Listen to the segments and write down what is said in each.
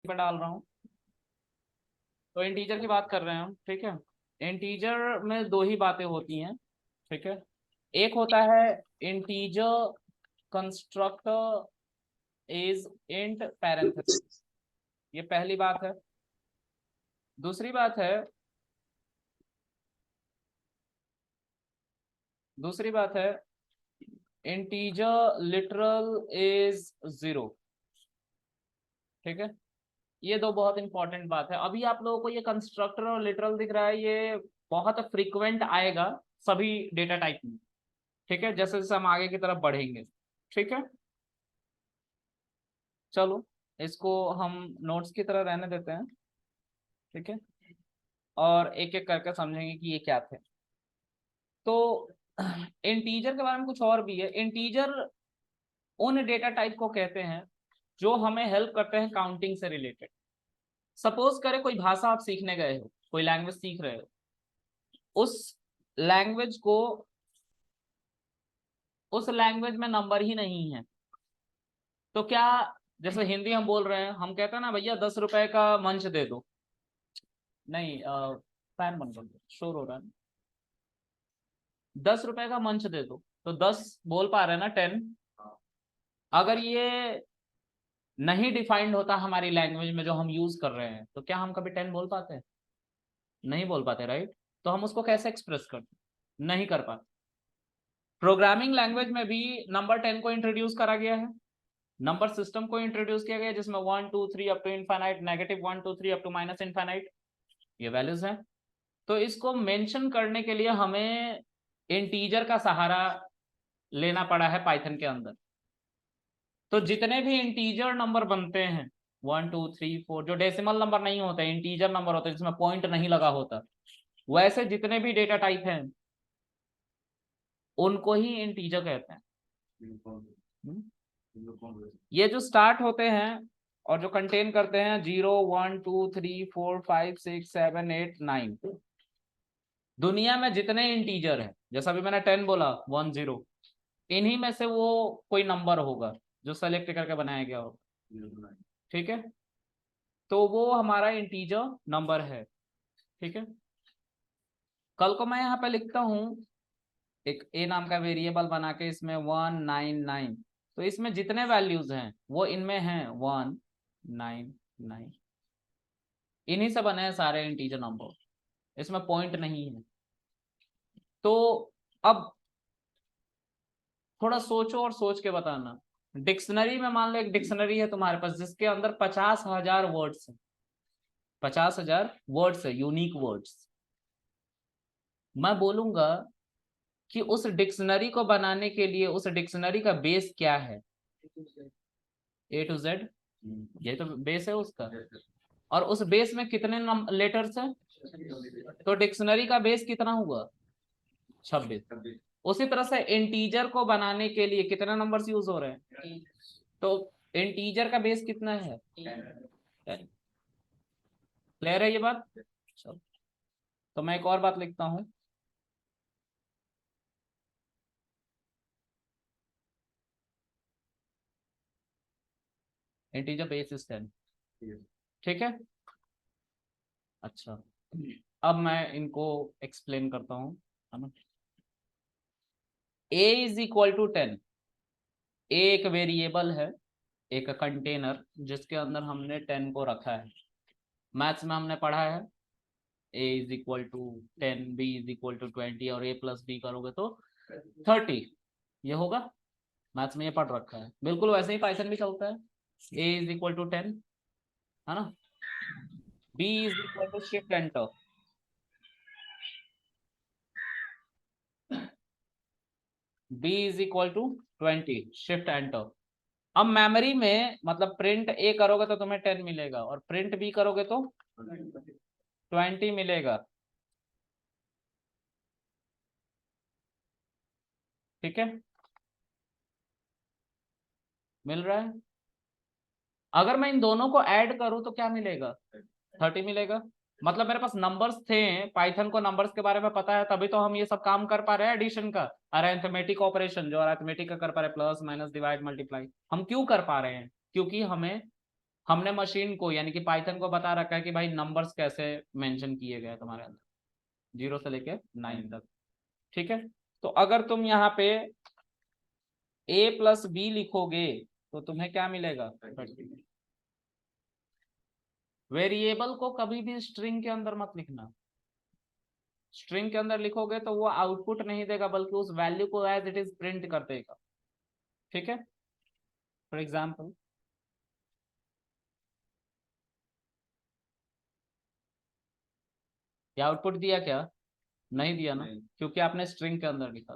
पे डाल रहा हूँ। तो इंटीजर की बात कर रहे हैं हम, ठीक है। इंटीजर में दो ही बातें होती हैं, ठीक है। एक होता है integer constructor is int parenthesis, ये पहली बात है। दूसरी बात है इंटीजर लिटरल इज जीरो, ठीक है। ये दो बहुत इंपॉर्टेंट बात है। अभी आप लोगों को ये कंस्ट्रक्टर और लिटरल दिख रहा है, ये बहुत फ्रीक्वेंट आएगा सभी डेटा टाइप में, ठीक है, जैसे जैसे हम आगे की तरफ बढ़ेंगे, ठीक है। चलो इसको हम नोट्स की तरह रहने देते हैं, ठीक है, और एक एक करके समझेंगे कि ये क्या थे। तो इंटीजर के बारे में कुछ और भी है। इंटीजर उन डेटा टाइप को कहते हैं जो हमें हेल्प करते हैं काउंटिंग से रिलेटेड। सपोज करें कोई भाषा आप सीखने गए हो, कोई लैंग्वेज सीख रहे हो, उस लैंग्वेज को उस लैंग्वेज में नंबर ही नहीं है, तो क्या, जैसे हिंदी हम बोल रहे हैं, हम कहते हैं ना भैया 10 रुपए का मंच दे दो। नहीं, फैन बंद कर दो, शोर हो रहा है। 10 रुपए का मंच दे दो, तो 10 बोल पा रहे हैं ना, 10। अगर ये नहीं डिफाइंड होता हमारी लैंग्वेज में जो हम यूज कर रहे हैं, तो क्या हम कभी 10 बोल पाते हैं? नहीं बोल पाते, राइट। तो हम उसको कैसे एक्सप्रेस करते? नहीं कर पाते। प्रोग्रामिंग लैंग्वेज में भी नंबर 10 को इंट्रोड्यूस करा गया है, नंबर सिस्टम को इंट्रोड्यूस किया गया है, जिसमें 1 2 3 up to infinite, -1 2 3 up to minus infinite, ये वैल्यूज हैं। तो इसको मेंशन करने के लिए हमें इंटीजर का सहारा लेना पड़ा है पाइथन के अंदर। तो जितने भी इंटीजर नंबर बनते हैं 1 2 3 4, जो डेसिमल नंबर नहीं होते, इंटीजर नंबर होते हैं जिसमें पॉइंट नहीं लगा होता, वैसे जितने भी डेटा टाइप हैं उनको ही इंटीजर कहते हैं। ये जो स्टार्ट होते हैं और जो कंटेन करते हैं 0 1 2 3 4 5 6 7 8 9, दुनिया में जितने इंटीजर हैं, जैसा अभी मैंने 10 बोला, 1 0, इन्हीं में से वो कोई नंबर होगा जो सेलेक्ट करके बनाया गया होगा, ठीक है। तो वो हमारा इंटीजर नंबर है, ठीक है। कल को मैं यहाँ पे लिखता हूँ एक ए नाम का वेरिएबल बना के, इसमें 199, तो इसमें जितने वैल्यूज हैं वो इनमें हैं 199, इन्हीं से बने हैं सारे इंटीजर नंबर, इसमें पॉइंट नहीं है। तो अब थोड़ा सोचो और सोच के बताना। डिक्शनरी में मान लो एक डिक्शनरी है तुम्हारे पास जिसके अंदर 50,000 वर्ड्स है, 50,000 वर्ड्स है, यूनिक वर्ड्स। मैं बोलूंगा कि उस डिक्शनरी को बनाने के लिए उस डिक्शनरी का बेस क्या है? A to Z, ये तो बेस है उसका। और उस बेस में कितने लेटर्स हैं? तो डिक्शनरी का बेस कितना हुआ? 26। उसी तरह से इंटीजर को बनाने के लिए कितने नंबर्स यूज हो रहे हैं? तो इंटीजर का बेस कितना है? 10। क्लियर है ये बात? चलो, तो मैं एक और बात लिखता हूं। इंटीजर बेस इज 10, ठीक है। अच्छा, अब मैं इनको एक्सप्लेन करता हूँ, है ना। a इज इक्वल टू 10, ए एक वेरिएबल है, एक कंटेनर जिसके अंदर हमने 10 को रखा है। मैथ्स में हमने पढ़ा है a is equal to 10, b is equal to 20, और a प्लस b करोगे तो 30, ये होगा। मैथ्स में ये पढ़ रखा है, बिल्कुल वैसे ही पाइथन भी चलता है। a इज इक्वल टू 10, है ना। b is equal to shift enter, b is equal to 20, shift enter. अब मेमोरी में मतलब प्रिंट ए करोगे तो तुम्हें 10 मिलेगा, और प्रिंट बी करोगे तो 20 मिलेगा, ठीक है। मिल रहा है। अगर मैं इन दोनों को ऐड करूं तो क्या मिलेगा? 30 मिलेगा। मतलब मेरे पास नंबर्स थे, पाइथन को नंबर्स के बारे में पता है, तभी तो हम ये सब काम कर पा रहे हैं। एडिशन का, अरिथमेटिक ऑपरेशन जो अरिथमेटिक का कर पा रहे हैं, प्लस माइनस डिवाइड मल्टीप्लाई, हम क्यों कर पा रहे हैं? क्योंकि हमें हमने मशीन को यानी कि पाइथन को बता रखा है कि भाई नंबर्स कैसे मेंशन किए गए तुम्हारे अंदर 0 से लेके 9 तक। ठीक है, तो अगर तुम यहाँ पे a+b लिखोगे तो तुम्हें क्या मिलेगा? वेरिएबल को कभी भी स्ट्रिंग के अंदर मत लिखना। स्ट्रिंग के अंदर लिखोगे तो वो आउटपुट नहीं देगा, बल्कि उस वैल्यू को एज इट इज प्रिंट कर देगा। ठीक है, फॉर एग्जाम्पल ये आउटपुट दिया क्या? नहीं दिया ना, क्योंकि आपने स्ट्रिंग के अंदर लिखा।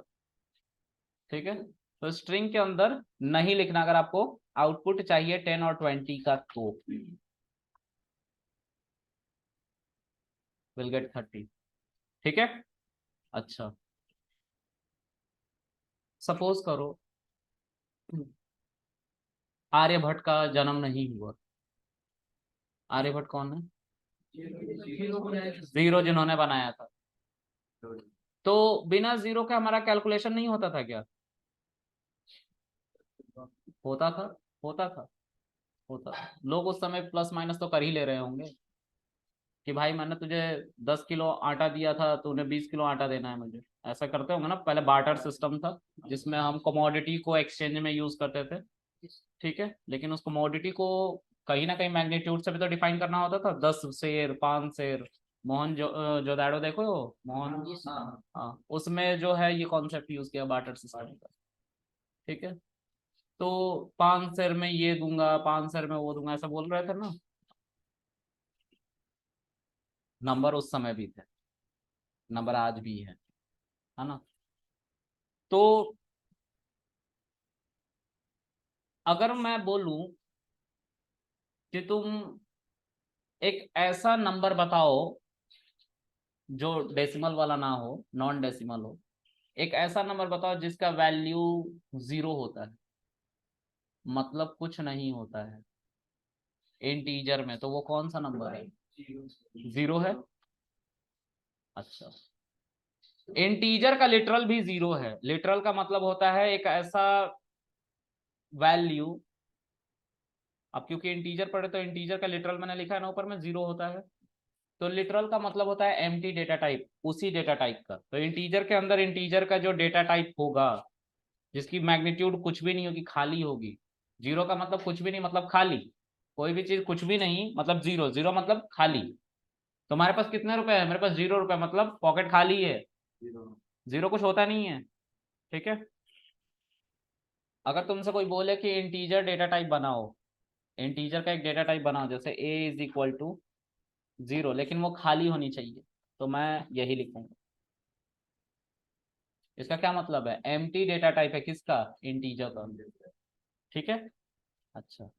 ठीक है, तो स्ट्रिंग के अंदर नहीं लिखना अगर आपको आउटपुट चाहिए 10 और 20 का तो विल गेट 30। ठीक है, अच्छा सपोज करो आर्यभट्ट का जन्म नहीं हुआ। आर्यभट्ट कौन है? जीरो जिन्होंने बनाया था। तो बिना जीरो के हमारा कैलकुलेशन नहीं होता था क्या? होता था, होता था, होता था। लोग उस समय प्लस माइनस तो कर ही ले रहे होंगे कि भाई मैंने तुझे 10 किलो आटा दिया था, तूने 20 किलो आटा देना है मुझे। ऐसा करते होंगे ना, पहले बार्टर सिस्टम था जिसमें हम कमोडिटी को एक्सचेंज में यूज करते थे। ठीक है, लेकिन उस कमोडिटी को कहीं ना कहीं मैग्नीट्यूड से भी तो डिफाइन करना होता था। 10 शेर, 5 शेर। मोहन जोदाड़ो देखो, मोहन, हाँ उसमें जो है ये कॉन्सेप्ट यूज किया बार्टर सिस्टम का। ठीक है, तो 5 शेर में ये दूंगा, 5 शेर में वो दूंगा, ऐसा बोल रहे थे ना। नंबर उस समय भी थे, नंबर आज भी है ना। तो अगर मैं बोलूं कि तुम एक ऐसा नंबर बताओ जो डेसिमल वाला ना हो, नॉन डेसिमल हो, एक ऐसा नंबर बताओ जिसका वैल्यू 0 होता है, मतलब कुछ नहीं होता है इंटीजर में, तो वो कौन सा नंबर है? 0 है। अच्छा, इंटीजर का लिटरल भी 0 है। लिटरल का मतलब होता है एक ऐसा वैल्यू। अब क्योंकि इंटीजर पढ़े तो इंटीजर का लिटरल मैंने लिखा है ना ऊपर में, 0 होता है। तो लिटरल का मतलब होता है एम्प्टी डेटा टाइप, उसी डेटा टाइप का। तो इंटीजर के अंदर इंटीजर का जो डेटा टाइप होगा जिसकी मैग्नीट्यूड कुछ भी नहीं होगी, खाली होगी। 0 का मतलब कुछ भी नहीं, मतलब खाली। कोई भी चीज कुछ भी नहीं मतलब 0, 0 मतलब खाली। तुम्हारे पास कितने रुपए है? मेरे पास 0 रुपए, मतलब पॉकेट खाली है। 0 कुछ होता नहीं है। ठीक है, अगर तुमसे कोई बोले कि इंटीजर डेटा टाइप बनाओ, इंटीजर का एक डेटा टाइप बनाओ, जैसे a = 0, लेकिन वो खाली होनी चाहिए, तो मैं यही लिखूंगा। इसका क्या मतलब है? एम्प्टी डेटा टाइप है, किसका? इंटीजर का। ठीक है, अच्छा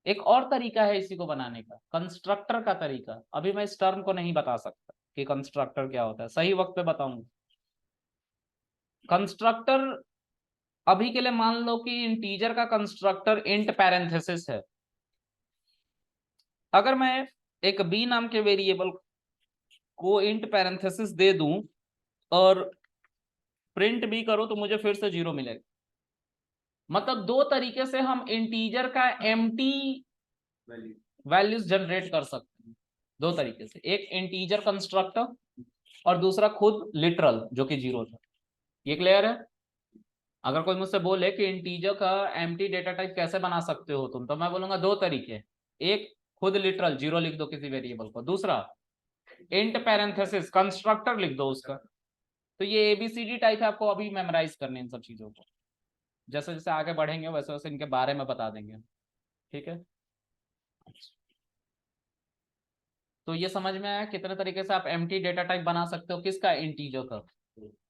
एक और तरीका है इसी को बनाने का, कंस्ट्रक्टर का तरीका। अभी मैं इस टर्म को नहीं बता सकता कि कंस्ट्रक्टर क्या होता है, सही वक्त पे बताऊंगा। कंस्ट्रक्टर, अभी के लिए मान लो कि इंटीजर का कंस्ट्रक्टर इंट पैरेंथेसिस है। अगर मैं एक बी नाम के वेरिएबल को इंट पैरेंथेसिस दे दूं और प्रिंट भी करो तो मुझे फिर से 0 मिलेगा। मतलब दो तरीके से हम इंटीजर का एम्प्टी वैल्यूज जनरेट कर सकते हैं। दो तरीके से, एक इंटीजर कंस्ट्रक्टर और दूसरा खुद लिटरल जो कि 0 था। ये क्लियर है? अगर कोई मुझसे बोले कि इंटीजर का एम्प्टी डेटा टाइप कैसे बना सकते हो तुम, तो मैं बोलूंगा दो तरीके। एक, खुद लिटरल 0 लिख दो किसी वेरिएबल को। दूसरा, इंट पैरेंथेसिस कंस्ट्रक्टर लिख दो उसका। तो ये एबीसीडी टाइप है, आपको अभी मेमोराइज करने इन सब चीजों को। जैसे जैसे आगे बढ़ेंगे वैसे वैसे इनके बारे में बता देंगे। ठीक है, तो ये समझ में आया कितने तरीके से आप एम्प्टी डेटा टाइप बना सकते हो, किसका? इंटीजर का।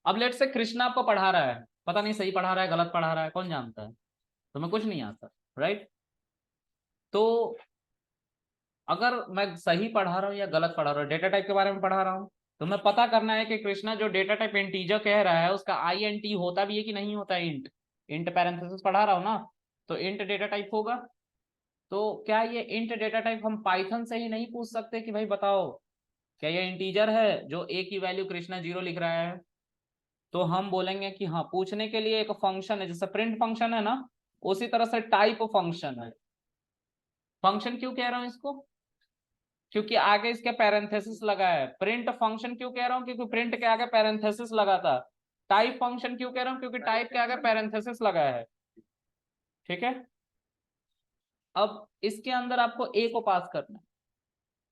अब लेट से कृष्णा आपको पढ़ा रहा है, पता नहीं सही पढ़ा रहा है गलत पढ़ा रहा है, कौन जानता है? तुम्हें कुछ नहीं आता, राइट? तो अगर मैं सही पढ़ा रहा हूँ या गलत पढ़ा रहा हूँ, डेटा टाइप के बारे में पढ़ा रहा हूँ, तो मैं पता करना है कि कृष्णा जो डेटा टाइप इंटीजर कह रहा है उसका INT होता भी है कि नहीं होता है। इंट, इंट पैरेंथेसिस पढ़ा रहा हूँ ना, तो इंट डेटा टाइप होगा। तो क्या ये इंट डेटा टाइप हम पाइथन से ही नहीं पूछ सकते कि भाई बताओ क्या ये इंटीजर है जो a की वैल्यू कृष्णा 0 लिख रहा है? तो हम बोलेंगे कि हाँ, पूछने के लिए एक फंक्शन है, जैसे प्रिंट फंक्शन है ना, उसी तरह से टाइप फंक्शन है। फंक्शन क्यों कह रहा हूं इसको? क्योंकि आगे इसके पैरेंथेसिस लगा है। प्रिंट फंक्शन क्यों कह रहा हूं? क्योंकि प्रिंट के आगे पैरेंथेसिस लगा था। टाइप फंक्शन क्यों कह रहा हूं? क्योंकि टाइप के आगे पैरेंथेसिस लगा है। ठीक है, अब इसके अंदर आपको ए को पास करना है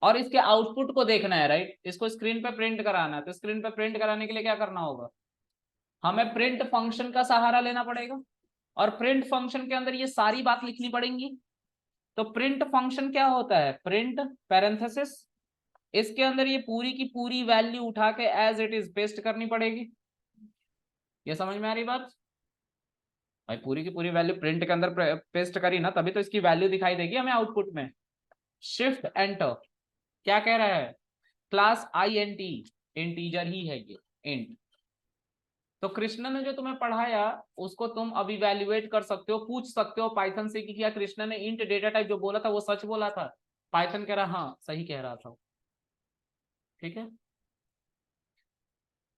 और इसके आउटपुट को देखना है, राइट? इसको स्क्रीन पे प्रिंट कराना है, तो स्क्रीन पे प्रिंट कराने के लिए क्या करना होगा? हमें प्रिंट फंक्शन का सहारा लेना पड़ेगा और प्रिंट फंक्शन के अंदर ये सारी बात लिखनी पड़ेगी। तो प्रिंट फंक्शन क्या होता है? प्रिंट पैरेंथेसिस, इसके अंदर ये पूरी की पूरी वैल्यू उठा के एज इट इज पेस्ट करनी पड़ेगी। ये समझ में आ रही बात? भाई पूरी की पूरी वैल्यू प्रिंट के अंदर पेस्ट करी ना, तभी तो इसकी वैल्यू दिखाई देगी हमें आउटपुट में। शिफ्ट एंटर, क्या कह रहा है? क्लास INT, इंटीजर ही है ये, इंट। तो कृष्ण ने जो तुम्हें पढ़ाया उसको तुम अब इवेल्युएट कर सकते हो, पूछ सकते हो पाइथन से कि क्या कृष्ण ने इंट डेटा टाइप जो बोला था वो सच बोला था? पाइथन कह रहा हाँ सही कह रहा था। ठीक है,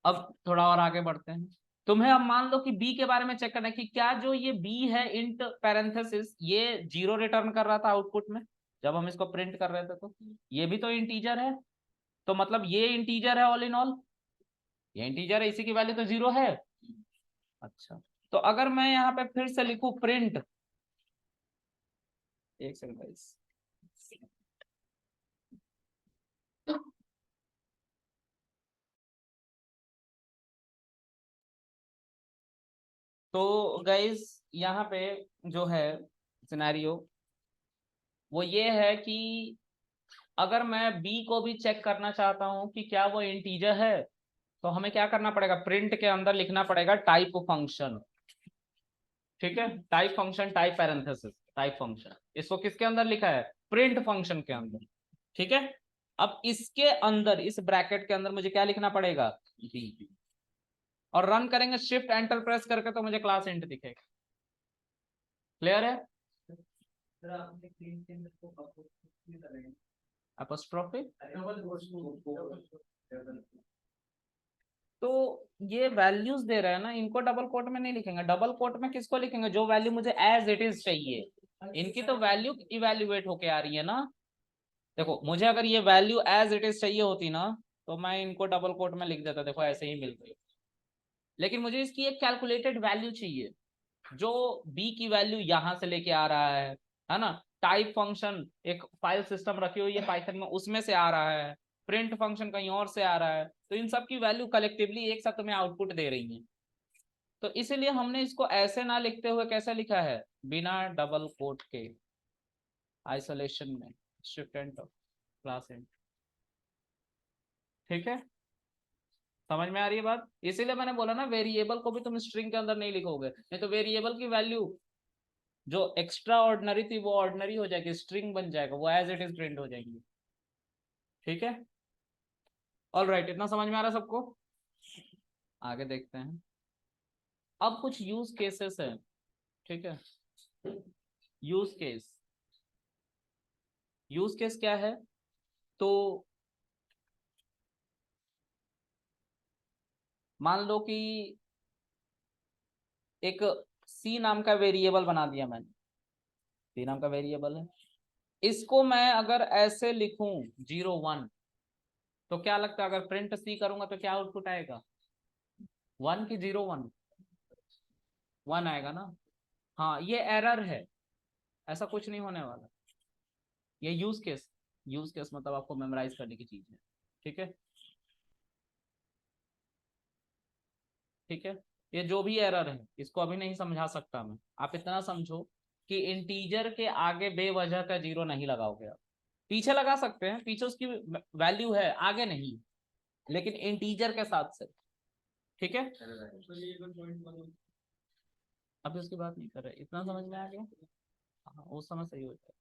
अब थोड़ा और आगे बढ़ते हैं। तुम्हें अब मान लो कि बी के बारे में चेक करना है कि क्या जो ये बी है इंट पैरेंथेसिस ये 0 रिटर्न कर रहा था आउटपुट में जब हम इसको प्रिंट कर रहे थे, तो ये भी तो इंटीजर है, तो मतलब ये इंटीजर है। ऑल इन ऑल ये इंटीजर है, इसी की वैल्यू तो 0 है। अच्छा, तो अगर मैं यहाँ पे फिर से लिखूं प्रिंट, एक सेकंड गाइस, तो गाइस यहाँ पे जो है सिनेरियो वो ये है कि अगर मैं बी को भी चेक करना चाहता हूं कि क्या वो इंटीजर है, तो हमें क्या करना पड़ेगा? प्रिंट के अंदर लिखना पड़ेगा टाइप फंक्शन। ठीक है, type function, type parenthesis, type function, इसको किसके अंदर लिखा है? प्रिंट फंक्शन के अंदर। ठीक है, अब इसके अंदर इस ब्रैकेट के अंदर मुझे क्या लिखना पड़ेगा? बी। और रन करेंगे शिफ्ट एंटर प्रेस करके तो मुझे क्लास इंट दिखेगा। क्लियर है? अपोस्ट्रोफी, तो ये वैल्यूज दे रहे हैं ना, इनको डबल कोट में नहीं लिखेंगे। डबल कोट में किसको लिखेंगे? जो वैल्यू मुझे एज इट इज चाहिए। इनकी तो वैल्यू इवेल्युएट होके आ रही है ना। देखो मुझे अगर ये वैल्यू एज इट इज चाहिए होती ना, तो मैं इनको डबल कोट में लिख देता, देखो ऐसे ही मिल गई। लेकिन मुझे इसकी एक कैलकुलेटेड वैल्यू चाहिए, जो बी की वैल्यू यहां से लेके आ रहा है ना? टाइप फंक्शन एक फाइल सिस्टम रखी हुई है पाइथन में, उसमें से आ रहा है। प्रिंट फंक्शन कहीं और से आ रहा है, तो इन सब की वैल्यू कलेक्टिवली एक साथ तुम्हें आउटपुट दे रही है। तो इसीलिए हमने इसको ऐसे ना लिखते हुए कैसे लिखा है? बिना डबल कोट के, आइसोलेशन में, शिफ्ट एंटर, क्लास एंड। ठीक है, समझ में आ रही है बात? इसीलिए मैंने बोला ना वेरिएबल को भी तुम स्ट्रिंग के अंदर नहीं लिखोगे, नहीं तो वेरिएबल की वैल्यू जो एक्स्ट्रा ऑर्डिनरी थी वो ऑर्डिनरी हो जाएगी, स्ट्रिंग बन जाएगा, वो एज इट इज प्रिंट हो जाएंगी। ठीक है, ऑल राइट, इतना समझ में आ रहा है सबको? आगे देखते हैं। अब कुछ यूज केसेस है। ठीक है, यूज केस, यूज केस क्या है? तो मान लो कि एक सी नाम का वेरिएबल बना दिया मैंने, सी नाम का वेरिएबल है, इसको मैं अगर ऐसे लिखूं 0 1, तो क्या लगता है अगर प्रिंट सी करूंगा तो क्या आउटपुट आएगा? 1 की 0 1? 1 आएगा ना। हाँ ये एरर है, ऐसा कुछ नहीं होने वाला। ये यूज केस, यूज केस मतलब आपको मेमोराइज करने की चीज है। ठीक है, ठीक है, ये जो भी एरर है इसको अभी नहीं समझा सकता मैं। आप इतना समझो कि इंटीजर के आगे बेवजह का 0 नहीं लगाओगे आप। पीछे लगा सकते हैं, पीछे उसकी वैल्यू है, आगे नहीं, लेकिन इंटीजर के साथ से। ठीक है, अभी उसकी बात नहीं कर रहे, इतना समझ में आ गया? हाँ उस समय सही हो जाए।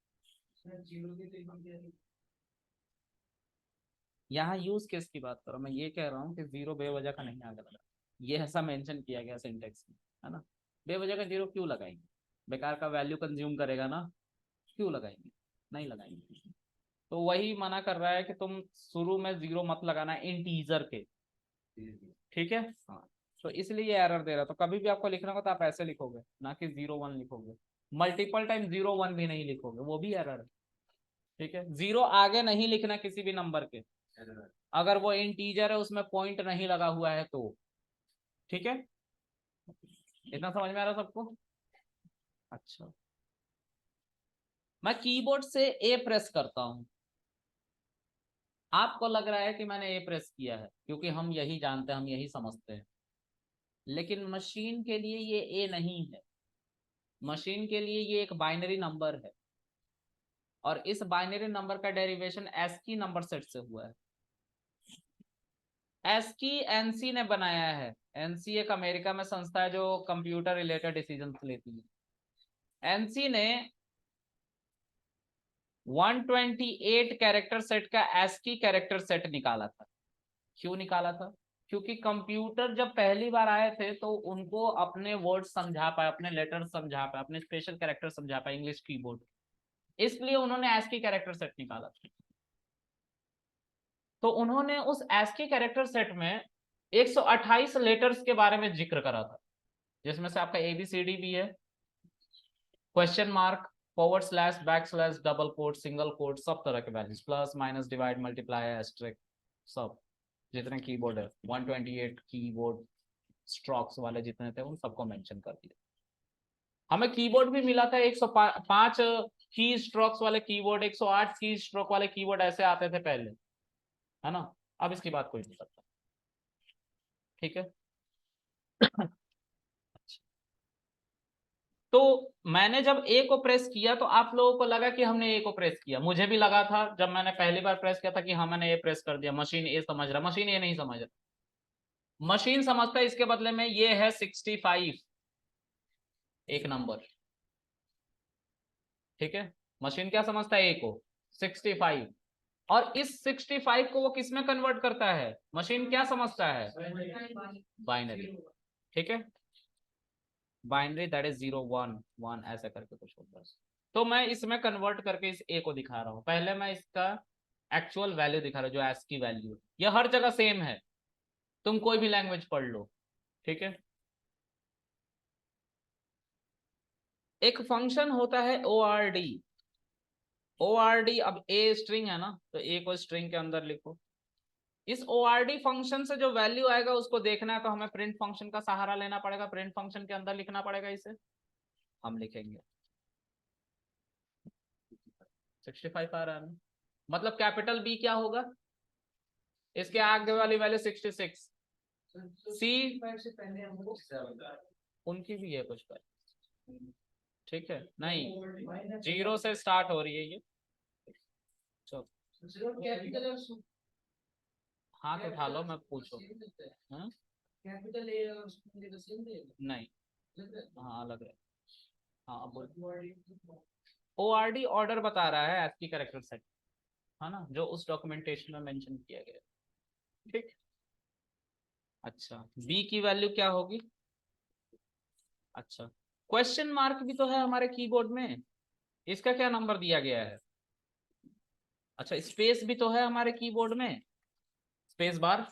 यहाँ यूज केस की बात करो, मैं ये कह रहा हूँ कि 0 बेवजह का नहीं आगे लगा, ये ऐसा मेंशन किया गया सिंटेक्स में, है ना? बेवजह का 0 क्यों लगाएंगे? बेकार का वैल्यू कंज्यूम करेगा ना, क्यों लगाएंगे? नहीं लगाएंगे। तो वही मना कर रहा है कि तुम शुरू में 0 मत लगाना इंटीजर के। ठीक है, हाँ, तो इसलिए ये एरर दे रहा। तो कभी भी आपको लिखना होगा तो आप ऐसे लिखोगे, ना कि 0 1 लिखोगे। मल्टीपल टाइम 0 1 भी नहीं लिखोगे, वो भी एरर है। ठीक है, 0 आगे नहीं लिखना किसी भी नंबर के, अगर वो इंटीजर है उसमें पॉइंट नहीं लगा हुआ है तो। ठीक है, इतना समझ में आ रहा सबको? अच्छा, मैं कीबोर्ड से ए प्रेस करता हूं, आपको लग रहा है कि मैंने ए प्रेस किया है क्योंकि हम यही जानते हैं, हम यही समझते हैं, लेकिन मशीन के लिए ये ए नहीं है। मशीन के लिए ये एक बाइनरी नंबर है, और इस बाइनरी नंबर का डेरिवेशन एस्की नंबर सेट से हुआ है। एस्की एनसी ने बनाया है। एनसी एक अमेरिका में संस्था है जो कंप्यूटर रिलेटेड डिसीजन लेती है। एनसी ने 128 कैरेक्टर सेट का एस्की कैरेक्टर सेट निकाला था। क्यों निकाला था? क्योंकि कंप्यूटर जब पहली बार आए थे तो उनको अपने वर्ड समझा पाए, अपने लेटर समझा पाए, अपने स्पेशल कैरेक्टर समझा पाए इंग्लिश कीबोर्ड, इसलिए उन्होंने एस्की कैरेक्टर सेट निकाला था। तो उन्होंने उस एस्की कैरेक्टर सेट में 128 लेटर्स के बारे में जिक्र करा था, जिसमें से आपका ABCD भी है, question mark, forward slash, back slash, double quote, single quote, सब तरह के values, plus minus divide multiply asterisk, सब जितने कीबोर्ड है 128 कीबोर्ड स्ट्रोक्स वाले जितने थे उन सबको मेंशन कर दिया। हमें कीबोर्ड भी मिला था 105 की स्ट्रोक्स वाले कीबोर्ड, 108 की स्ट्रोक वाले कीबोर्ड ऐसे आते थे पहले, है ना? अब इसकी बात कोई नहीं करता। ठीक है, तो मैंने जब ए को प्रेस किया तो आप लोगों को लगा कि हमने ए को प्रेस किया, मुझे भी लगा था जब मैंने पहली बार प्रेस किया था कि हाँ मैंने ए प्रेस कर दिया, मशीन ए समझ रहा, मशीन ए नहीं समझ रहा। मशीन समझता है इसके बदले में ये है 65 एक नंबर। ठीक है, मशीन क्या समझता है? ए को 65, और इस 65 को वो किस में कन्वर्ट करता है? मशीन क्या समझता है? बाइनरी। ठीक है, बाइनरी दैट इज 0 1 1 ऐसा करके कुछ होता है। तो मैं इसमें कन्वर्ट करके इस ए को दिखा रहा हूं। पहले मैं इसका एक्चुअल वैल्यू दिखा रहा हूं, जो एस की वैल्यू, ये हर जगह सेम है, तुम कोई भी लैंग्वेज पढ़ लो। ठीक है, एक फंक्शन होता है ORD। ORD, अब ए स्ट्रिंग है ना, तो ए को स्ट्रिंग के अंदर लिखो। इस ORD फंक्शन से जो वैल्यू आएगा उसको देखना है तो हमें प्रिंट फंक्शन का सहारा लेना पड़ेगा, प्रिंट फंक्शन के अंदर लिखना पड़ेगा इसे। हम लिखेंगे 65 आ रहा है ना, मतलब कैपिटल बी क्या होगा? इसके आगे वाली वैल्यू 66। सी उनकी भी है कुछ पर। ठीक है, नहीं 0 से स्टार्ट हो रही है ये। चलो हाथ उठा लो, मैं पूछो। हाँ? नहीं, हाँ अलग है। हाँ बोल। ORD ऑर्डर बता रहा है ASCII कैरेक्टर सेट, है ना, जो उस डॉक्यूमेंटेशन में मेंशन किया गया। ठीक, अच्छा बी की वैल्यू क्या होगी? अच्छा, क्वेश्चन मार्क भी तो है हमारे कीबोर्ड में, इसका क्या नंबर दिया गया है? अच्छा, स्पेस भी तो है हमारे कीबोर्ड में, स्पेस बार।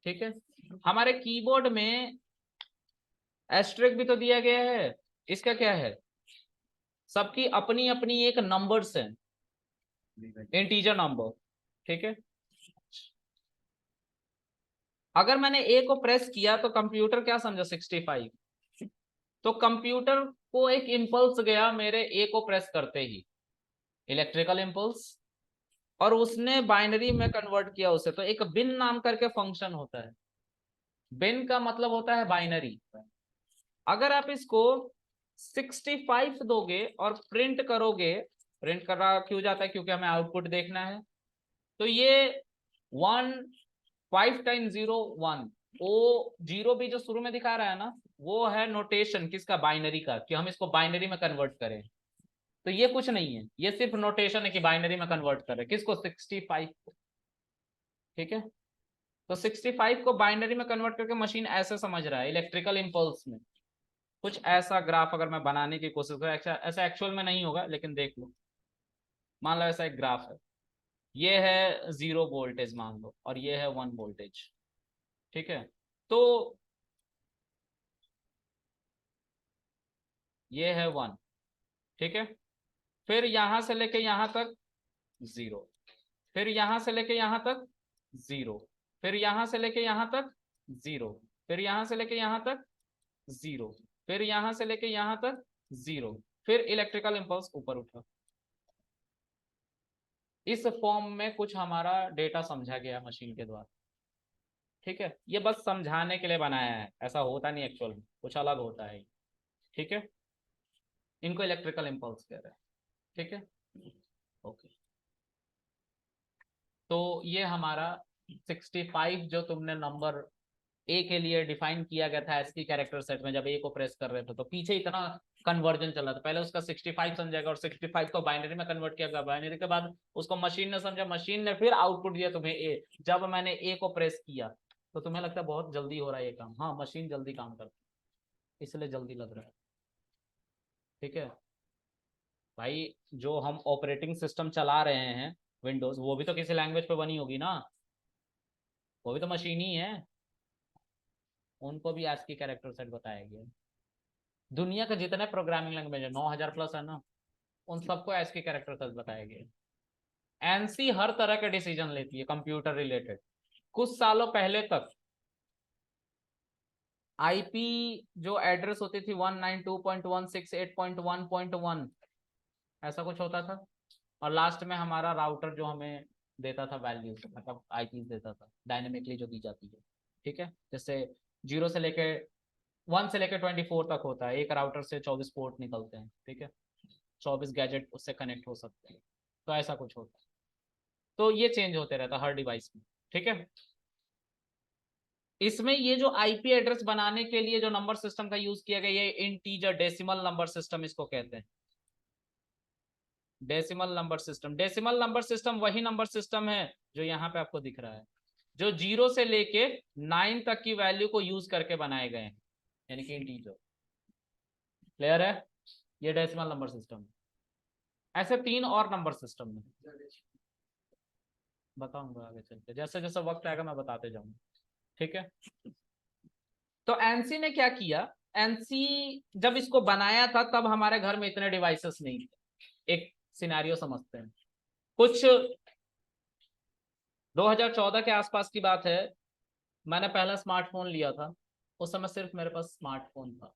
ठीक है, हमारे कीबोर्ड में एस्ट्रिक भी तो दिया गया है, इसका क्या है? सबकी अपनी अपनी एक नंबर्स है, इंटीजर नंबर। ठीक है, अगर मैंने ए को प्रेस किया तो कंप्यूटर क्या समझा? 65। तो कंप्यूटर को एक इंपल्स गया मेरे ए को प्रेस करते ही, इलेक्ट्रिकल इंपल्स, और उसने बाइनरी में कन्वर्ट किया उसे। तो एक बिन नाम करके फंक्शन होता है, बिन का मतलब होता है बाइनरी। अगर आप इसको 65 दोगे और प्रिंट करोगे, प्रिंट कर रहा क्यों जाता है? क्योंकि हमें आउटपुट देखना है। तो ये 1 5 टाइम 0 1, वो 0 भी जो शुरू में दिखा रहा है ना, वो है नोटेशन किसका? बाइनरी का, कि हम इसको बाइनरी में कन्वर्ट करें। तो ये कुछ नहीं है, ये सिर्फ नोटेशन है कि बाइनरी में कन्वर्ट करें किसको? 65 को। ठीक है, तो 65 को बाइनरी में कन्वर्ट करके मशीन ऐसे समझ रहा है, इलेक्ट्रिकल इंपल्स में। कुछ ऐसा ग्राफ अगर मैं बनाने की कोशिश करूँ, ऐसा एक्चुअल में नहीं होगा लेकिन देख लो, मान लो ऐसा एक ग्राफ है, ये है 0 वोल्टेज मान लो, और ये है 1 वोल्टेज। ठीक है, तो ये है 1। ठीक है, फिर यहां से लेके यहां तक 0, फिर यहां से लेके यहां तक 0, फिर यहां से लेके यहां तक 0, फिर यहां से लेके यहां तक 0, फिर यहां से लेके यहां तक 0, फिर इलेक्ट्रिकल इंपल्स ऊपर उठा। इस फॉर्म में कुछ हमारा डेटा समझा गया मशीन के द्वारा। ठीक है, ये बस समझाने के लिए बनाया है, ऐसा होता नहीं एक्चुअल में, कुछ अलग होता है। ठीक है, इनको इलेक्ट्रिकल इंपल्स कह रहे हैं। ठीक है, ओके। तो ये हमारा 65 जो तुमने नंबर ए के लिए डिफाइन किया गया था एसकी कैरेक्टर सेट में, जब ए को प्रेस कर रहे थे तो पीछे इतना कन्वर्जन चला था। पहले उसका 65 समझेगा और 65 को बाइनरी में कन्वर्ट किया गया, बाइनरी के बाद उसको मशीन ने समझा, मशीन ने फिर आउटपुट दिया तुम्हें ए। जब मैंने ए को प्रेस किया तो तुम्हें लगता है बहुत जल्दी हो रहा है ये काम, हाँ मशीन जल्दी काम करती है इसलिए जल्दी लग रहा है। ठीक है भाई, जो हम ऑपरेटिंग सिस्टम चला रहे हैं विंडोज, वो भी तो किसी लैंग्वेज पे बनी होगी ना, वो भी तो मशीन ही है। उनको भी ASCII कैरेक्टर सेट बताया गया। दुनिया के जितने प्रोग्रामिंग लैंग्वेज है 9000 प्लस है ना, उन सबको ASCII कैरेक्टर सेट बताया गया। एनसी हर तरह के डिसीजन लेती है कंप्यूटर रिलेटेड। कुछ सालों पहले तक आईपी जो एड्रेस होती थी 192.168.1.1 ऐसा कुछ होता था, और लास्ट में हमारा राउटर जो हमें देता था वैल्यूज, मतलब आईपी देता था डायनेमिकली जो दी जाती है। ठीक है, जैसे 0 से लेके 1 से लेकर 24 तक होता है, एक राउटर से 24 पोर्ट निकलते हैं। ठीक है, 24 गैजेट उससे कनेक्ट हो सकते हैं, तो ऐसा कुछ होता है। तो ये चेंज होते रहता है हर डिवाइस में। ठीक है, इसमें ये जो आईपी एड्रेस बनाने के लिए जो नंबर सिस्टम का यूज किया गया, ये इंटीजर डेसिमल नंबर सिस्टम इसको कहते हैं। Decimal number system, decimal number system वही नंबर सिस्टम है जो यहाँ पे आपको दिख रहा है, जो 0 से लेके 9 तक की वैल्यू को यूज करके बनाए गए हैं, यानी कि इंटीजर। क्लियर है, ये डेसिमल नंबर सिस्टम। ऐसे 3 और नंबर सिस्टम में बताऊंगा आगे चलते, जैसे जैसे वक्त आएगा मैं बताते जाऊंगा। ठीक है, तो एनसी ने क्या किया, एनसी जब इसको बनाया था तब हमारे घर में इतने डिवाइसेस नहीं थे। एक सिनेरियो समझते हैं, कुछ 2014 के आसपास की बात है, मैंने पहला स्मार्टफोन लिया था। उस समय सिर्फ मेरे पास स्मार्टफोन था।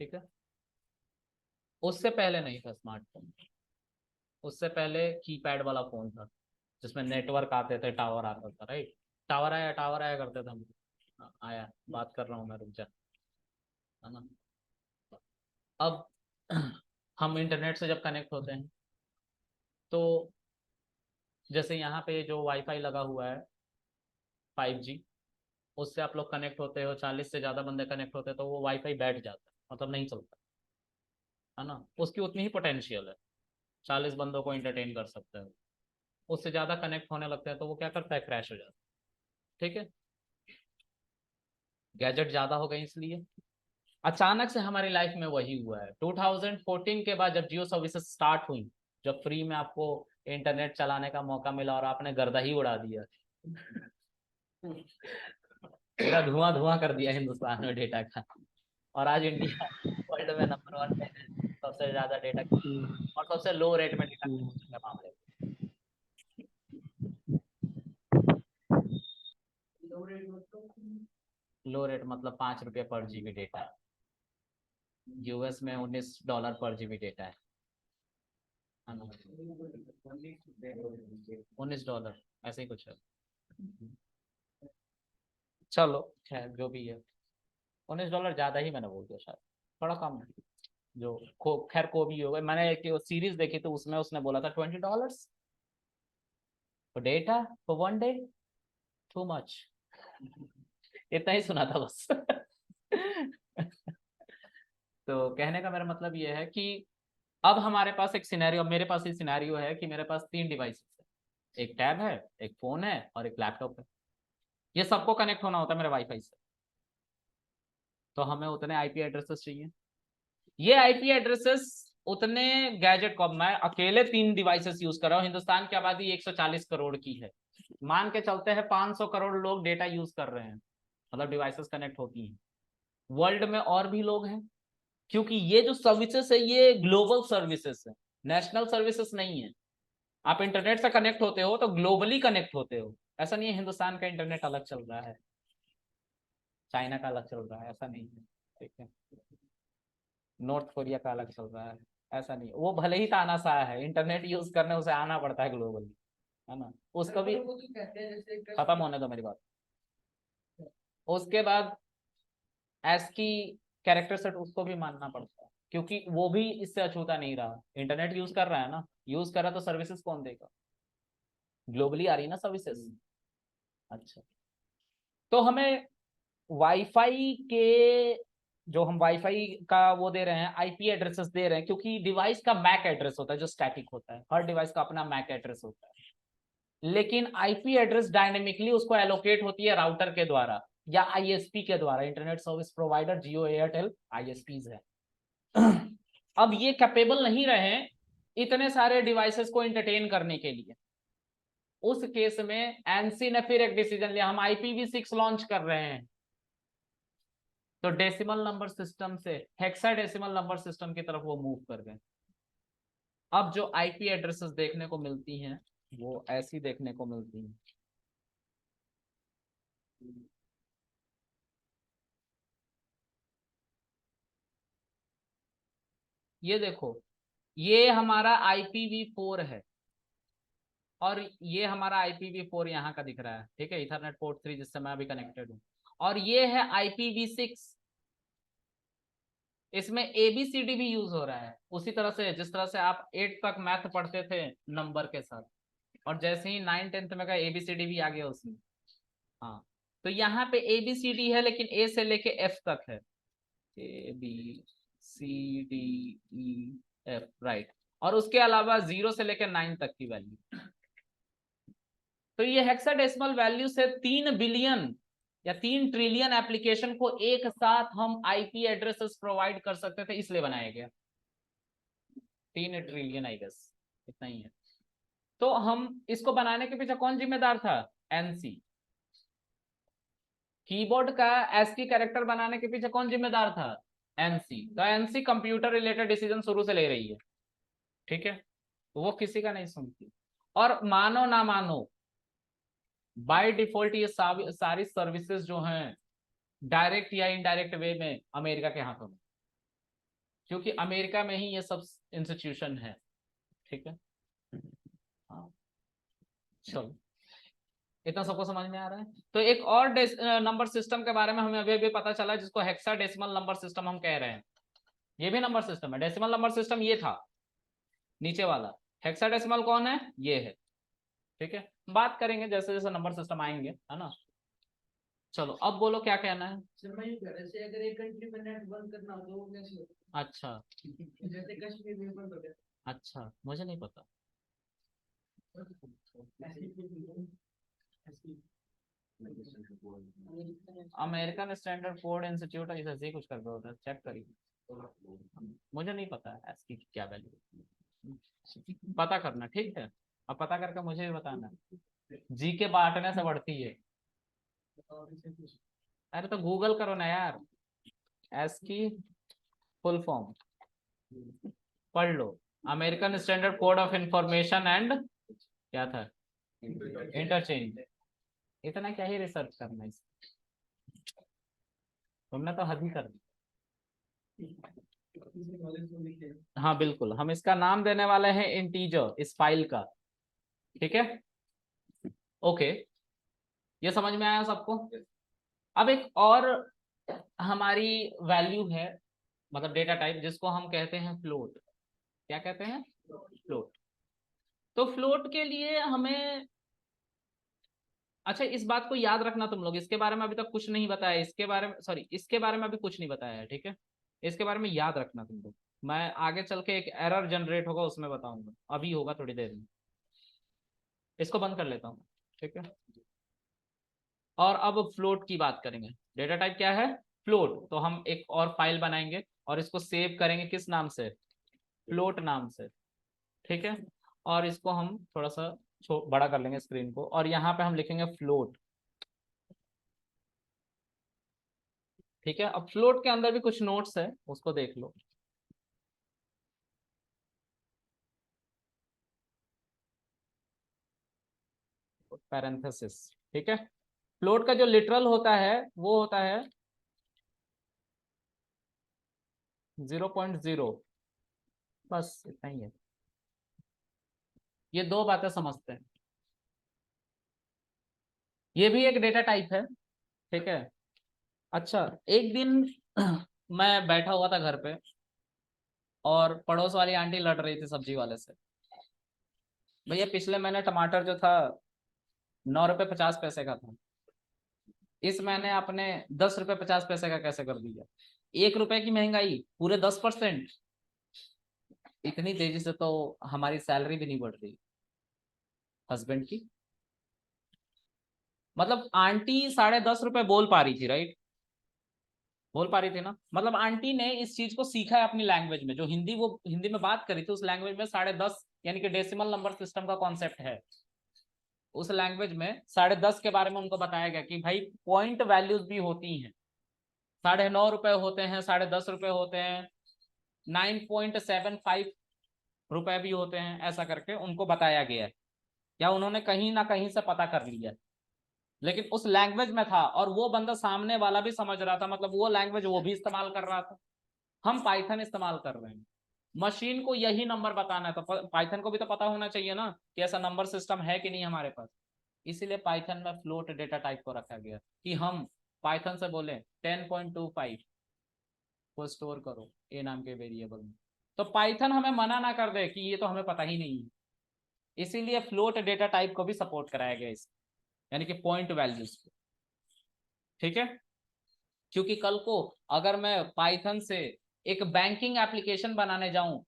ठीक है, उससे पहले नहीं था स्मार्टफोन, उससे पहले कीपैड वाला फोन था जिसमें नेटवर्क आते थे, टावर आता था। राइट, टावर आया करते थे हम। आया, बात कर रहा हूँ मैं, रुक जा, है ना। अब हम इंटरनेट से जब कनेक्ट होते हैं तो जैसे यहाँ पे जो वाईफाई लगा हुआ है 5G, उससे आप लोग कनेक्ट होते हो, 40 से ज़्यादा बंदे कनेक्ट होते हैं तो वो वाईफाई बैठ जाता है, मतलब नहीं चलता, है ना। उसकी उतनी ही पोटेंशियल है, 40 बंदों को इंटरटेन कर सकते हो। उससे ज़्यादा कनेक्ट होने लगते हैं तो वो क्या करता है, क्रैश हो जाता है। ठीक है, गैजेट ज़्यादा हो गए इसलिए। अचानक से हमारी लाइफ में वही हुआ है 2014 के बाद, जब जियो सर्विसेज स्टार्ट हुई, जब फ्री में आपको इंटरनेट चलाने का मौका मिला और आपने गर्दा ही उड़ा दिया, पूरा धुआं धुआं कर दिया हिंदुस्तान में डेटा का। और आज इंडिया वर्ल्ड में नंबर 1 पे है, सबसे ज्यादा डेटा और सबसे लो रेट में डेटा के मामले में। लो रेट मतलब ₹5 पर जीबी डेटा। यूएस में $19 पर जीबी डेटा है। $19 ऐसे ही कुछ है। चलो खैर जो भी है, $19 ज्यादा ही मैंने बोल दिया, शायद थोड़ा कम है। जो खैर को भी होगा, मैंने एक सीरीज देखी तो उसमें उसने बोला था $20 for data for 1 day, too much. इतना ही सुना था बस। तो कहने का मेरा मतलब ये है कि अब हमारे पास एक सिनेरियो, मेरे पास एक सिनेरियो है कि मेरे पास 3 डिवाइसेस है, एक टैब है, एक फोन है और एक लैपटॉप है। ये सबको कनेक्ट होना होता है मेरे वाईफाई से, तो हमें उतने आईपी एड्रेसेस चाहिए। ये आईपी एड्रेसेस उतने गैजेट को, अब मैं अकेले 3 डिवाइसेस यूज कर रहा हूँ, हिंदुस्तान की आबादी 140 करोड़ की है, मान के चलते हैं 500 करोड़ लोग डेटा यूज कर रहे हैं, मतलब डिवाइसेस कनेक्ट होती हैं। वर्ल्ड में और भी लोग हैं, क्योंकि ये जो सर्विसेज है ये ग्लोबल सर्विसेज है, नेशनल सर्विसेज नहीं है। आप इंटरनेट से कनेक्ट होते हो तो ग्लोबली कनेक्ट होते हो, ऐसा नहीं है हिंदुस्तान का इंटरनेट अलग चल रहा है, चाइना का अलग चल रहा है, ऐसा नहीं है। ठीक है, नॉर्थ कोरिया का अलग चल रहा है, ऐसा नहीं। वो भले ही तानाशाह है, इंटरनेट यूज करने उसे आना पड़ता है ग्लोबली, है ना। उसका भी खत्म होने दो मेरी बात। उसके बाद एस की कैरेक्टर सेट उसको भी मानना पड़ता है, क्योंकि वो भी इससे अछूता नहीं रहा, इंटरनेट यूज कर रहा है ना, यूज कर रहा तो सर्विसेज कौन देगा, ग्लोबली आ रही है ना सर्विसेज। अच्छा, तो हमें वाईफाई के, जो हम वाईफाई का वो दे रहे हैं, आईपी एड्रेसेस दे रहे हैं, क्योंकि डिवाइस का मैक एड्रेस होता है जो स्टैटिक होता है, हर डिवाइस का अपना मैक एड्रेस होता है, लेकिन आईपी एड्रेस डायनेमिकली उसको एलोकेट होती है राउटर के द्वारा या आईएसपी के द्वारा, इंटरनेट सर्विस प्रोवाइडर, जियो, एयरटेल, आईएसपीज है। अब ये कैपेबल नहीं रहे इतने सारे डिवाइसेस को एंटरटेन करने के लिए, उस केस में एनसी ने फिर एक डिसीजन लिया, हम IPv6 लॉन्च कर रहे हैं। तो डेसिमल नंबर सिस्टम से हेक्साडेसिमल नंबर सिस्टम की तरफ वो मूव कर गए। अब जो आईपी एड्रेसेस देखने को मिलती हैं वो ऐसी देखने को मिलती हैं। ये देखो, ये हमारा IPv4 है और ये हमारा IPv4 यहाँ का दिख रहा है, ठीक है, इथरनेट पोर्ट 3 जिससे मैं अभी कनेक्टेड हूँ, और ये है IPv6। इसमें ABCD भी यूज हो रहा है, उसी तरह से जिस तरह से आप 8 तक मैथ पढ़ते थे नंबर के साथ, और जैसे ही 9 10th में का ABCD भी आ गया उसमें। हाँ, तो यहाँ पे ABCD है लेकिन A से लेके F तक है, ABCDEF, राइट, और उसके अलावा 0 से लेकर 9 तक की वैल्यू। तो ये हेक्साडेसिमल वैल्यू से 3 बिलियन या 3 ट्रिलियन एप्लीकेशन को एक साथ हम आईपी एड्रेसेस प्रोवाइड कर सकते थे, इसलिए बनाया गया। 3 ट्रिलियन आई गेस, इतना ही है। तो हम इसको बनाने के पीछे कौन जिम्मेदार था, एनसी। कीबोर्ड का एस्की कैरेक्टर बनाने के पीछे कौन जिम्मेदार था, एनसी। तो एनसी कंप्यूटर रिलेटेड डिसीजन शुरू से ले रही है, ठीक है, तो वो किसी का नहीं सुनती। और मानो ना मानो, बाय डिफॉल्ट ये सारी सर्विसेज जो हैं डायरेक्ट या इनडायरेक्ट वे में अमेरिका के हाथों में, क्योंकि अमेरिका में ही ये सब इंस्टीट्यूशन है, ठीक है। हाँ, चलो, इतना सबको समझ में आ रहा है। तो एक और नंबर सिस्टम के बारे में हमें अभी अभी पता चला, जिसको हेक्साडेसिमल नंबर सिस्टम हम कह रहे हैं। ये भी नंबर सिस्टम है, डेसिमल नंबर सिस्टम ये था नीचे वाला, हेक्साडेसिमल कौन है, ये है, ठीक है। बात करेंगे जैसे जैसे नंबर सिस्टम आएंगे, है ना। चलो अब बोलो क्या कहना है। अगर एक कंट्री में नेट बंद करना हो तो कैसे होता अच्छा, है? जैसे कश्मीर में बंद हो गया। अच्छा, मुझे नहीं पता। अमेरिकन स्टैंडर्ड कोड इंस्टीट्यूट ऐसे ही कुछ कर रहा होता है, चेक करिए, मुझे नहीं पता है इसकी क्या वैल्यू, पता करना, ठीक है। अब पता करके मुझे भी बताना, जी के बांटने से बढ़ती है। अरे तो गूगल करो ना यार, एस की फुल फॉर्म पढ़ लो, American standard code of information and क्या था, इंटरचेंज। इतना क्या ही रिसर्च करना है, तुमने तो हद ही कर दी। हाँ बिल्कुल, हम इसका नाम देने वाले हैं इंटीजर इस फाइल का, ठीक है, ओके, ये समझ में आया सबको। अब एक और हमारी वैल्यू है, मतलब डेटा टाइप, जिसको हम कहते हैं फ्लोट। क्या कहते हैं, फ्लोट। तो फ्लोट के लिए हमें, अच्छा इस बात को याद रखना तुम लोग, इसके बारे में अभी तक कुछ नहीं बताया, इसके बारे में, सॉरी, इसके बारे में अभी कुछ नहीं बताया है, ठीक है, इसके बारे में याद रखना तुम लोग। मैं आगे चल के एक एरर जनरेट होगा उसमें बताऊंगा, अभी होगा थोड़ी देर में। इसको बंद कर लेता हूँ, ठीक है। और अब फ्लोट की बात करेंगे। डेटा टाइप क्या है, फ्लोट। तो हम एक और फाइल बनाएंगे और इसको सेव करेंगे किस नाम से, फ्लोट नाम से, ठीक है। और इसको हम थोड़ा सा बड़ा कर लेंगे स्क्रीन को, और यहाँ पे हम लिखेंगे फ्लोट। ठीक है, अब फ्लोट के अंदर भी कुछ नोट्स है, उसको देख लो। पैरेंथेसिस, ठीक है। फ्लोट का जो लिटरल होता है वो होता है 0.0, बस इतना ही है। ये दो बातें समझते हैं। ये भी एक डेटा टाइप है, ठीक है। अच्छा, एक दिन मैं बैठा हुआ था घर पे, और पड़ोस वाली आंटी लड़ रही थी सब्जी वाले से, भैया पिछले महीने टमाटर जो था 9 रुपये 50 पैसे का था, इस महीने आपने 10 रुपये 50 पैसे का कैसे कर दिया? 1 रुपए की महंगाई, पूरे 10%। इतनी तेजी से तो हमारी सैलरी भी नहीं बढ़ रही हस्बैंड की। मतलब आंटी 10.5 रुपए बोल पा रही थी, राइट? बोल पा रही थी ना, मतलब आंटी ने इस चीज को सीखा है अपनी लैंग्वेज में, जो हिंदी वो हिंदी में बात करी थी उस लैंग्वेज में 10.5 यानी कि डेसिमल नंबर सिस्टम का कॉन्सेप्ट है। उस लैंग्वेज में 10.5 के बारे में उनको बताया गया कि भाई पॉइंट वैल्यूज भी होती हैं, 9.5 रुपए होते हैं, 10.5 रुपए होते हैं, 9.75 रुपए भी होते हैं, ऐसा करके उनको बताया गया है, या उन्होंने कहीं ना कहीं से पता कर लिया। लेकिन उस लैंग्वेज में था, और वो बंदा सामने वाला भी समझ रहा था, मतलब वो लैंग्वेज वो भी इस्तेमाल कर रहा था। हम पाइथन इस्तेमाल कर रहे हैं, मशीन को यही नंबर बताना है, तो पाइथन को भी तो पता होना चाहिए ना कि ऐसा नंबर सिस्टम है कि नहीं हमारे पास। इसीलिए पाइथन में फ्लोट डेटा टाइप को रखा गया कि हम पाइथन से बोले 10.25 को स्टोर करो ए नाम के वेरिएबल में, तो पाइथन हमें मना ना कर दे कि ये तो हमें पता ही नहीं है। इसीलिए फ्लोट डेटा टाइप को भी सपोर्ट कराया गया इस, यानी कि पॉइंट वैल्यूज को, ठीक है। क्योंकि कल को अगर मैं पाइथन से एक बैंकिंग एप्लीकेशन बनाने जाऊं,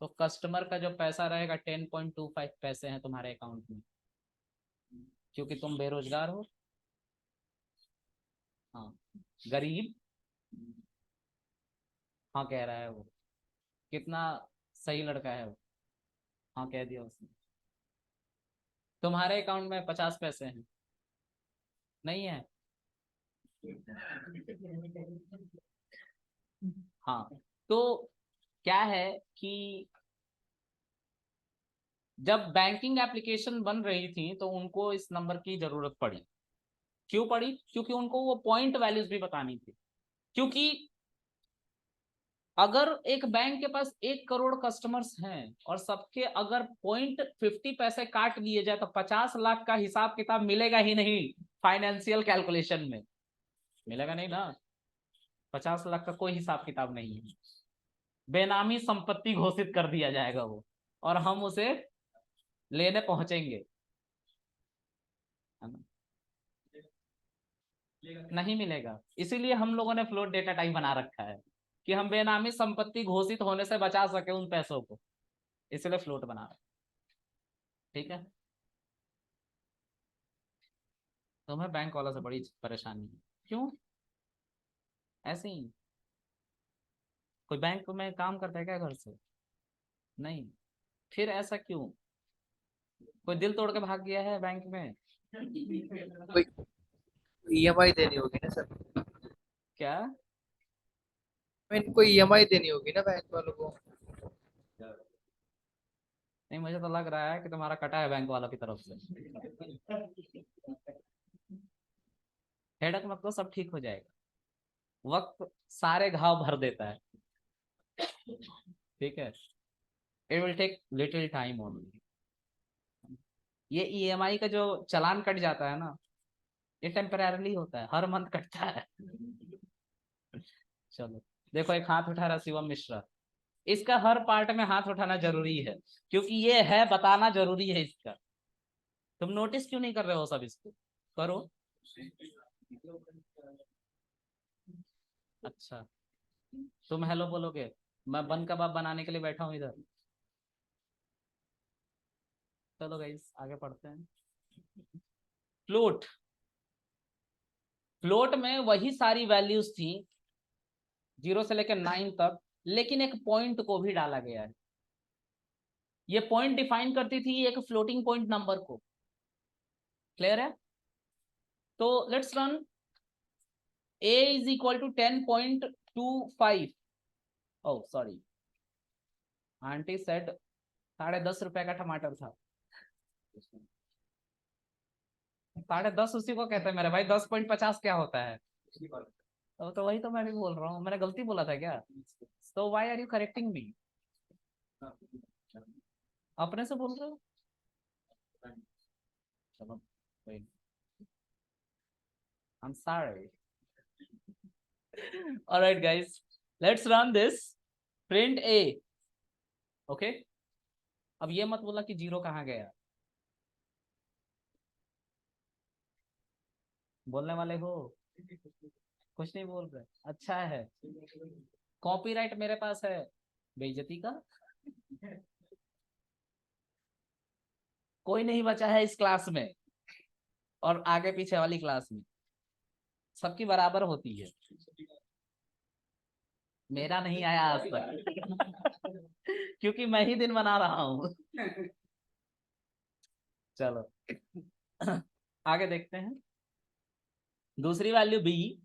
तो कस्टमर का जो पैसा रहेगा 10.25 पैसे हैं तुम्हारे अकाउंट में, क्योंकि तुम बेरोजगार हो। हाँ, गरीब। हाँ कह रहा है वो, कितना सही लड़का है वो। हाँ कह दिया उसने। तुम्हारे अकाउंट में 50 पैसे हैं, नहीं है? हाँ, तो क्या है कि जब बैंकिंग एप्लीकेशन बन रही थी तो उनको इस नंबर की जरूरत पड़ी। क्यों पड़ी? क्योंकि उनको वो पॉइंट वैल्यूज भी बतानी थी। क्योंकि अगर एक बैंक के पास 1 करोड़ कस्टमर्स हैं और सबके अगर 0.50 पैसे काट दिए जाए, तो 50 लाख का हिसाब किताब मिलेगा ही नहीं फाइनेंशियल कैलकुलेशन में, मिलेगा नहीं ना। 50 लाख का कोई हिसाब किताब नहीं है, बेनामी संपत्ति घोषित कर दिया जाएगा वो, और हम उसे लेने पहुंचेंगे, है ना? नहीं मिलेगा। इसीलिए हम लोगों ने फ्लोट डेटा टाइप बना रखा है कि हम बेनामी संपत्ति घोषित होने से बचा सके उन पैसों को, इसलिए फ्लोट बना रहे, ठीक है। तो हमें बैंक वाला से बड़ी परेशानी है। क्यों? ऐसे ही। कोई बैंक में काम करता है क्या घर से? नहीं। फिर ऐसा क्यों? कोई दिल तोड़ के भाग गया है बैंक में? कोई ईएमआई देनी होगी ना सर। क्या? मैं इनको ईएमआई देनी होगी ना बैंक वालों को। नहीं, मुझे तो लग रहा है कि तुम्हारा कटा है बैंक वालों की तरफ से। हेडक मत लो, सब ठीक हो जाएगा। वक्त सारे घाव भर देता है, ठीक है। It will take little time only. ये ईएमआई का जो चालान कट जाता है ना, ये टेम्परेरली होता है, हर मंथ कटता है। चलो, देखो एक हाथ उठा रहा शिवम मिश्रा, इसका हर पार्ट में हाथ उठाना जरूरी है, क्योंकि ये है, बताना जरूरी है इसका। तुम नोटिस क्यों नहीं कर रहे हो सब इसको? करो। अच्छा, तुम हेलो बोलोगे, मैं बन कबाब बनाने के लिए बैठा हूँ इधर। चलो गाइस आगे पढ़ते हैं। फ्लोट, फ्लोट में वही सारी वैल्यूज थी 0 से लेकर 9 तक, लेकिन एक पॉइंट को भी डाला गया है। ये पॉइंट डिफाइन करती थी एक फ्लोटिंग पॉइंट नंबर को। क्लियर है? तो let's run A is equal to 10.25. Oh sorry, aunty said 10.5 रुपए का टमाटर था। 10.5 उसी को कहते हैं मेरे भाई, 10.50 क्या होता है? तो वही तो मैं भी बोल रहा हूँ, मैंने गलती बोला था क्या? तो why are you correcting me? अपने से बोल रहे हो? चलो I'm sorry. All right guys, let's run this. Print A. Okay, अब ये मत बोला कि जीरो कहाँ गया। बोलने वाले हो? कुछ नहीं बोल रहे, अच्छा है। कॉपीराइट मेरे पास है, बेइज्जती का कोई नहीं बचा है इस क्लास में और आगे पीछे वाली क्लास में, सबकी बराबर होती है। मेरा नहीं आया आज तक क्योंकि मैं ही दिन बना रहा हूं। चलो आगे देखते हैं। दूसरी वैल्यू बी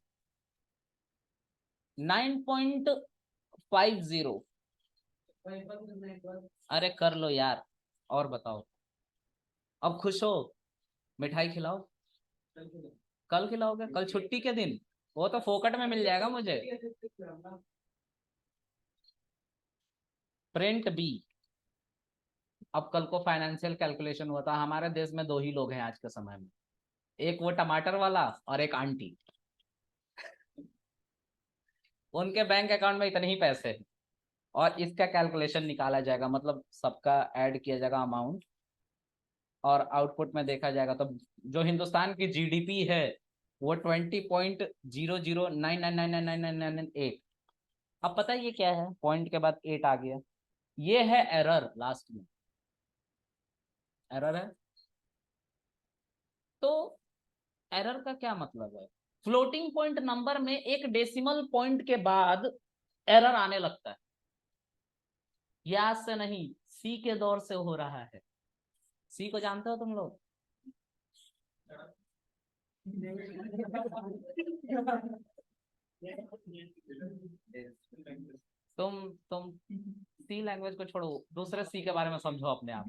9.50। अरे कर लो यार, और बताओ। अब खुश हो, मिठाई खिलाओ। कल खिलाओगे? कल छुट्टी के दिन, वो तो फोकट में मिल जाएगा मुझे। Print B. अब कल को फाइनेंशियल कैलकुलेशन हुआ था, हमारे देश में दो ही लोग हैं आज के समय में, एक वो टमाटर वाला और एक आंटी। उनके बैंक अकाउंट में इतने ही पैसे हैं और इसका कैलकुलेशन निकाला जाएगा, मतलब सबका ऐड किया जाएगा अमाउंट और आउटपुट में देखा जाएगा। तो जो हिंदुस्तान की जीडीपी है वो 20.0099999998। अब पता है ये क्या है? पॉइंट के बाद 8 आ गया, ये है एरर, लास्ट में एरर है। तो एरर का क्या मतलब है? फ्लोटिंग पॉइंट नंबर में एक डेसिमल पॉइंट के बाद एरर आने लगता है। ये आज से नहीं, सी के दौर से हो रहा है। सी को जानते हो तुम लोग? तुम सी लैंग्वेज को छोड़ो, दूसरे सी के बारे में समझो अपने आप।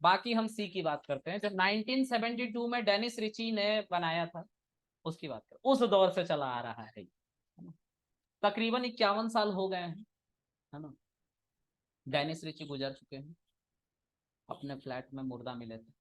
बाकी हम सी की बात करते हैं, जब 1972 में डेनिस रिची ने बनाया था उसकी बात करें, उस दौर से चला आ रहा है। तकरीबन 51 साल हो गए हैं, है ना। डेनिस रिची गुजर चुके हैं, अपने फ्लैट में मुर्दा मिले थे।